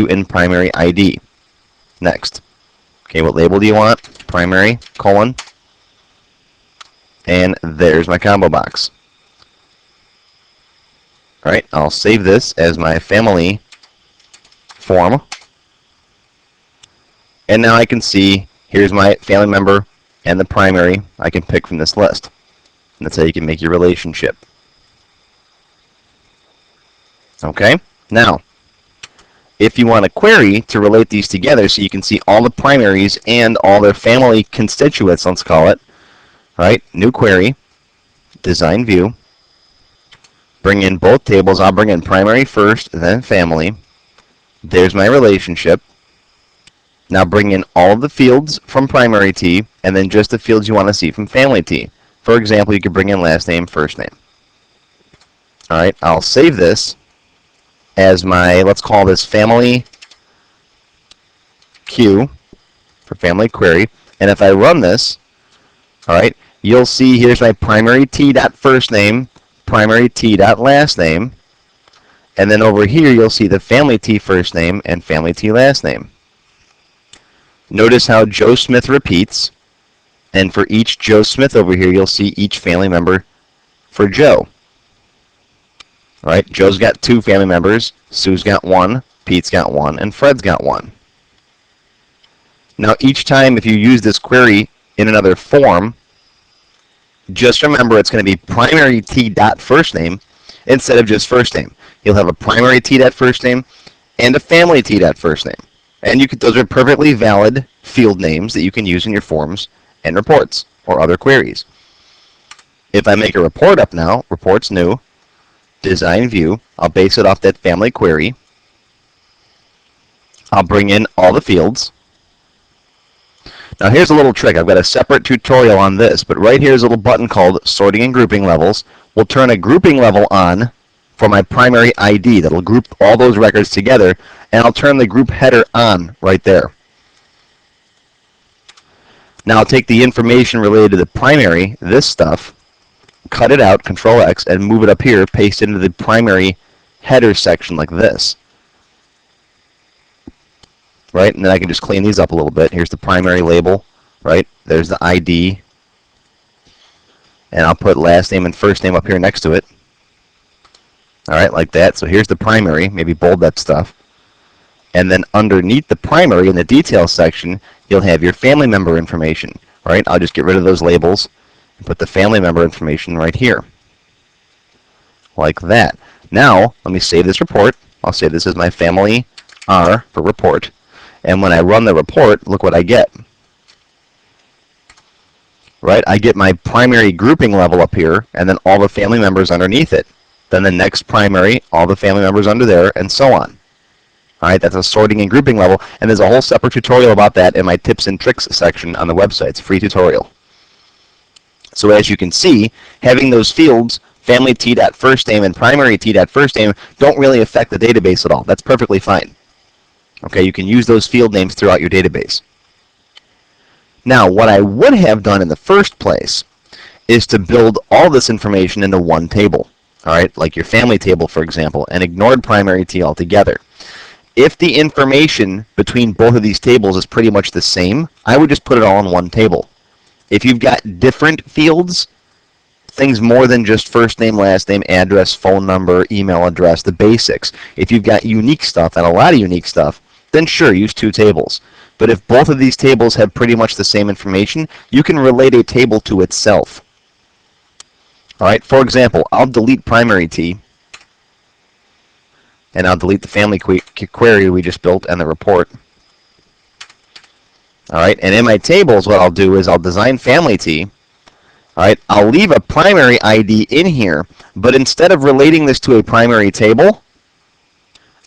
in primary ID. Next. Okay, what label do you want? Primary, colon. And there's my combo box. Alright, I'll save this as my family form. And now I can see, here's my family member and the primary I can pick from this list. And that's how you can make your relationship. Okay, now, if you want a query to relate these together so you can see all the primaries and all their family constituents, let's call it, right? New query, design view, bring in both tables. I'll bring in primary first, then family. There's my relationship. Now bring in all of the fields from primary T, and then just the fields you want to see from family T. For example, you could bring in last name, first name. Alright, I'll save this as my, let's call this family Q for family query. And if I run this, alright, you'll see here's my primary T dot first name, primary T dot last name, and then over here you'll see the family T first name and family T last name. Notice how Joe Smith repeats, and for each Joe Smith over here you'll see each family member for Joe. Alright, Joe's got 2 family members, Sue's got 1, Pete's got 1, and Fred's got 1. Now each time if you use this query in another form, just remember it's going to be primary T dot first name instead of just first name. You'll have a primary T dot first name and a family T dot first name. And those are perfectly valid field names that you can use in your forms and reports or other queries. If I make a report up now, reports new, design view, I'll base it off that family query. I'll bring in all the fields. Now here's a little trick. I've got a separate tutorial on this, but right here is a little button called sorting and grouping levels. We'll turn a grouping level on for my primary ID. That'll group all those records together, and I'll turn the group header on right there. Now I'll take the information related to the primary, this stuff, cut it out, Control X, and move it up here, paste it into the primary header section like this. Right, and then I can just clean these up a little bit. Here's the primary label, right? There's the ID, and I'll put last name and first name up here next to it. Alright, like that. So here's the primary, maybe bold that stuff. And then underneath the primary in the details section, you'll have your family member information. Right? I'll just get rid of those labels and put the family member information right here. Like that. Now, let me save this report. I'll save this as my family R for report. And when I run the report, look what I get. Right? I get my primary grouping level up here, and then all the family members underneath it. Then the next primary, all the family members under there, and so on. Alright, that's a sorting and grouping level, and there's a whole separate tutorial about that in my tips and tricks section on the website. It's a free tutorial. So as you can see, having those fields, family T dot first name and primary T dot first name, don't really affect the database at all. That's perfectly fine. Okay, you can use those field names throughout your database. Now, what I would have done in the first place is to build all this information into one table. Alright, like your family table, for example, and ignored primary T altogether. If the information between both of these tables is pretty much the same, I would just put it all in one table. If you've got different fields, things more than just first name, last name, address, phone number, email address, the basics. If you've got unique stuff, and a lot of unique stuff, then sure, use 2 tables. But if both of these tables have pretty much the same information, you can relate a table to itself. Alright, for example, I'll delete primary T, and I'll delete the family query we just built and the report. Alright, and in my tables what I'll do is I'll design family T. Alright, I'll leave a primary ID in here, but instead of relating this to a primary table,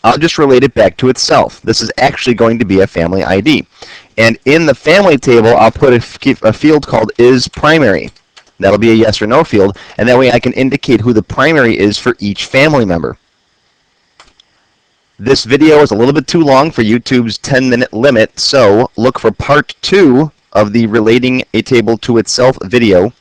I'll just relate it back to itself. This is actually going to be a family ID. And in the family table, I'll put a field called isPrimary. That'll be a yes or no field, and that way I can indicate who the primary is for each family member. This video is a little bit too long for YouTube's 10-minute limit, so look for part 2 of the Relating a Table to Itself video